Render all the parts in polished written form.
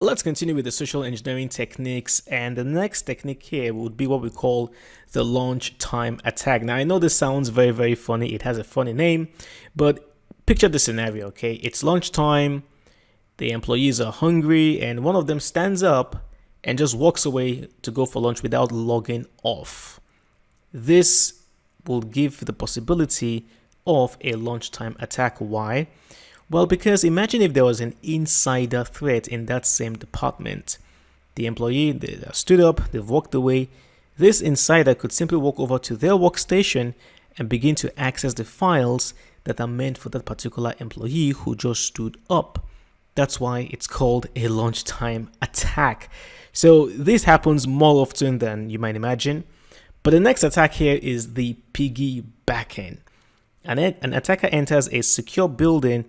Let's continue with the social engineering techniques, and the next technique here would be what we call the launch time attack. Now, I know this sounds very funny. It has a funny name, but picture the scenario, okay? It's lunchtime, the employees are hungry, and one of them stands up and just walks away to go for lunch without logging off. This will give the possibility of a lunchtime attack. Why? Well, because imagine if there was an insider threat in that same department. The employee, they stood up, they've walked away. This insider could simply walk over to their workstation and begin to access the files that are meant for that particular employee who just stood up. That's why it's called a lunchtime attack. So this happens more often than you might imagine. But the next attack here is the piggybacking. An attacker enters a secure building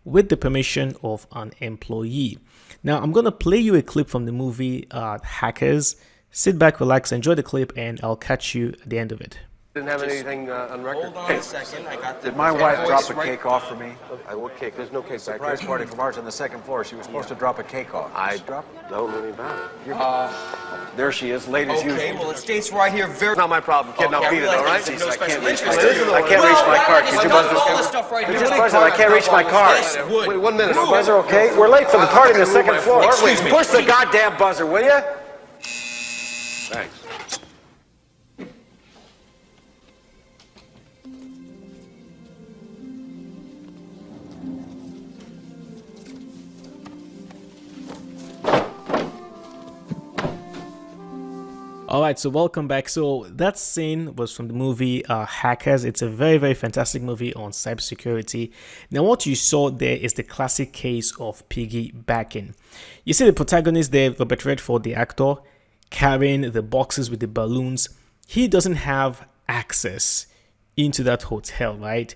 with the permission of an employee. Now, I'm going to play you a clip from the movie Hackers. Sit back, relax, enjoy the clip, and I'll catch you at the end of it. Didn't have anything on record. Hold on a second. I got the. Did my wife drop a cake off for me? What cake? There's no cake back Surprise here. party for Marge on the second floor. She was supposed to drop a cake off. I dropped. don't know anything about it. There she is, late as usual. Okay, well, it states right here very. It's not my problem. Kid, Okay, I'll beat it, all right? No special interest. I can't reach my car. Could you buzz all this? this stuff right Could here. you just buzz it? I can't reach my car. Yes, would. Wait 1 minute. Buzzer, okay? We're late for the party on the second floor. Excuse me. Push the goddamn buzzer, will you? Thanks. Alright, so welcome back. So that scene was from the movie Hackers. It's a very fantastic movie on cybersecurity. Now what you saw there is the classic case of piggybacking. You see the protagonist there, Robert Redford, the actor, carrying the boxes with the balloons. He doesn't have access into that hotel, right?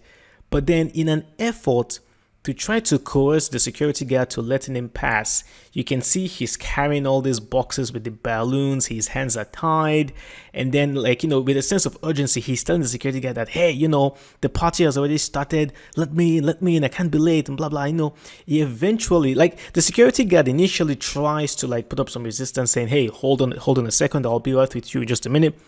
But then in an effort to try to coerce the security guard to letting him pass, you can see he's carrying all these boxes with the balloons, his hands are tied, and then with a sense of urgency, he's telling the security guard that, hey, the party has already started, let me in, I can't be late, and blah blah. He eventually, the security guard initially tries to put up some resistance, saying, hey, hold on a second, I'll be right with you in just a minute.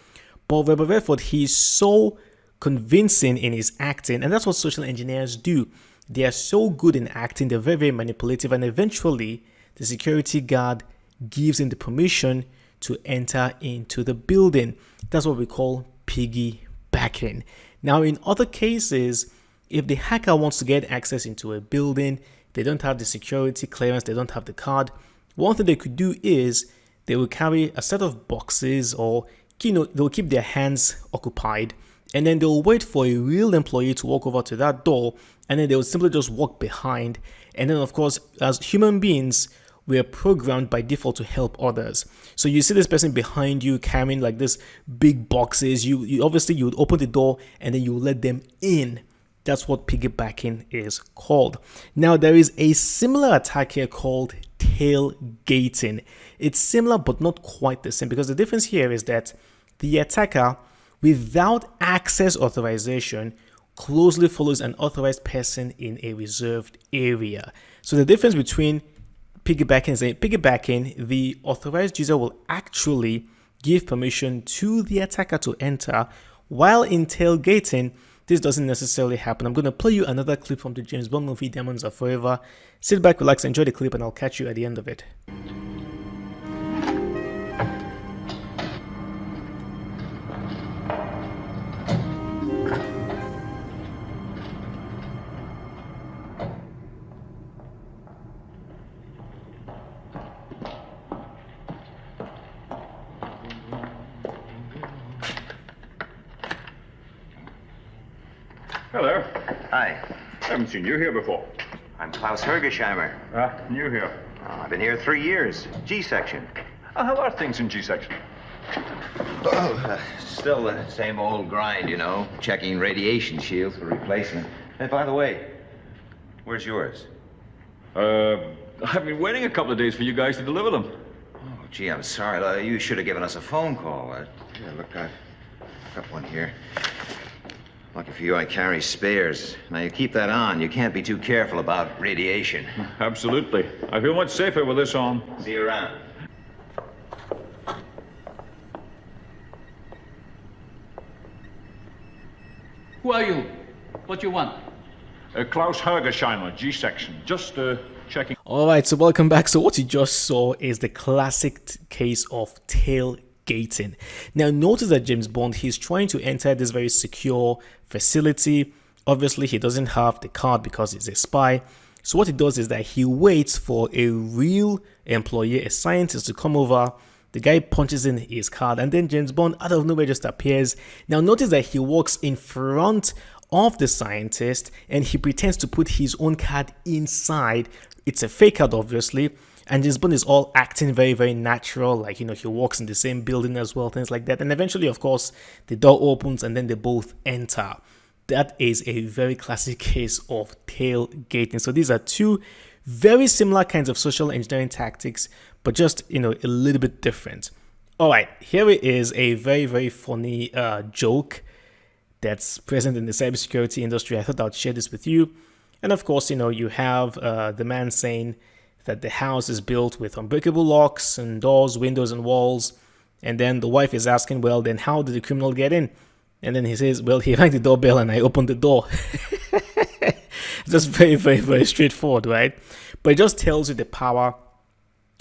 But Robert Redford, he's so convincing in his acting, and that's what social engineers do. They are so good in acting, they're very manipulative, and eventually the security guard gives him the permission to enter into the building. That's what we call piggybacking. Now, in other cases, if the hacker wants to get access into a building, they don't have the security clearance, they don't have the card, one thing they could do is they will carry a set of boxes, or they'll keep their hands occupied, and then they'll wait for a real employee to walk over to that door, and then they'll simply just walk behind. And then, of course, as human beings, we are programmed by default to help others. So you see this person behind you carrying this big boxes. You obviously you would open the door and then you let them in. That's what piggybacking is called. Now, there is a similar attack here called tailgating. It's similar but not quite the same, because the difference here is that the attacker, without access authorization, closely follows an authorized person in a reserved area. So the difference between piggybacking is that piggybacking, the authorized user will actually give permission to the attacker to enter, while in tailgating, this doesn't necessarily happen. I'm going to play you another clip from the James Bond movie Diamonds Are Forever. Sit back, relax, enjoy the clip, and I'll catch you at the end of it. Hello. Hi, I haven't seen you here before. I'm Klaus Hergesheimer. New here. I've been here 3 years. G-section. How are things in G-section? Still the same old grind, checking radiation shields for replacement. Hey, by the way, where's yours? I've been waiting a couple of days for you guys to deliver them. Oh, gee, I'm sorry. You should have given us a phone call. Here, look, I've got one here. Lucky for you, I carry spares. Now, you keep that on. You can't be too careful about radiation. Absolutely. I feel much safer with this on. See you around. Who are you? What you want? Klaus Hergersheimer, G-section. Just checking. Alright, so welcome back. So what you just saw is the classic case of tailgating. Now notice that James Bond, he's trying to enter this very secure facility. Obviously he doesn't have the card because he's a spy. So what he does is that he waits for a real employee, a scientist, to come over. The guy punches in his card and then James Bond out of nowhere just appears. Now notice that he walks in front of the scientist and he pretends to put his own card inside. It's a fake card, obviously, and James Bond is all acting very, very natural, like, you know, he walks in the same building as well, things like that. And eventually, of course, the door opens and then they both enter. That is a very classic case of tailgating. So these are two very similar kinds of social engineering tactics, but just, you know, a little bit different. All right, here it is, a very, very funny joke that's present in the cybersecurity industry. I thought I'd share this with you. And of course, you know, you have the man saying that the house is built with unbreakable locks and doors, windows, and walls. And then the wife is asking, well, then how did the criminal get in? And then he says, well, he rang the doorbell and I opened the door. Just very, very, very straightforward, right? But it just tells you the power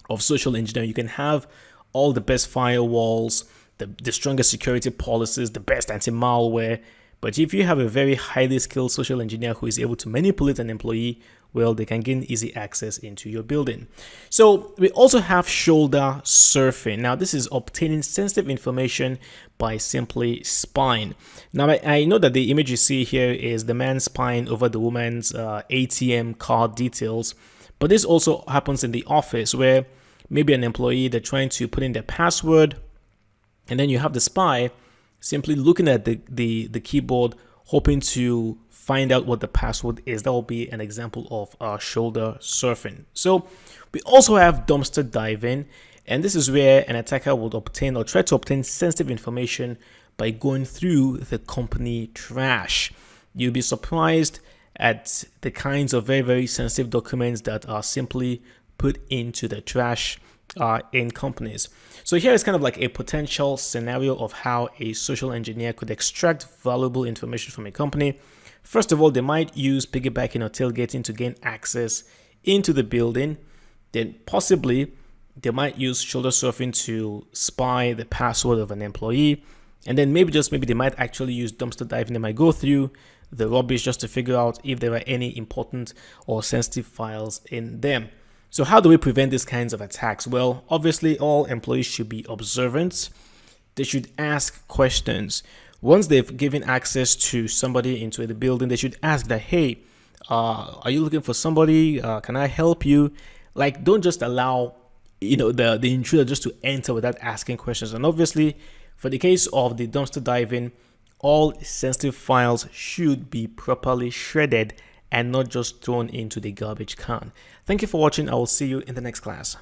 of social engineering. You can have all the best firewalls, the strongest security policies, the best anti-malware. But if you have a very highly skilled social engineer who is able to manipulate an employee, well, they can gain easy access into your building. So we also have shoulder surfing. Now, this is obtaining sensitive information by simply spying. Now, I know that the image you see here is the man spying over the woman's ATM card details. But this also happens in the office where maybe an employee, they're trying to put in their password, and then you have the spy simply looking at the keyboard, hoping to find out what the password is. That will be an example of shoulder surfing. So we also have dumpster diving, and this is where an attacker would obtain or try to obtain sensitive information by going through the company trash. You'll be surprised at the kinds of very, very sensitive documents that are simply put into the trash in companies. So here is kind of like a potential scenario of how a social engineer could extract valuable information from a company. First of all, they might use piggybacking or tailgating to gain access into the building. Then possibly they might use shoulder surfing to spy the password of an employee. And then maybe they might actually use dumpster diving. They might go through the rubbish just to figure out if there are any important or sensitive files in them. So how do we prevent these kinds of attacks? Well, obviously all employees should be observant. They should ask questions. Once they've given access to somebody into the building, they should ask that, hey, are you looking for somebody? Can I help you? Like, don't just allow, you know, the intruder just to enter without asking questions. And obviously, for the case of the dumpster diving, all sensitive files should be properly shredded and not just thrown into the garbage can. Thank you for watching. I will see you in the next class.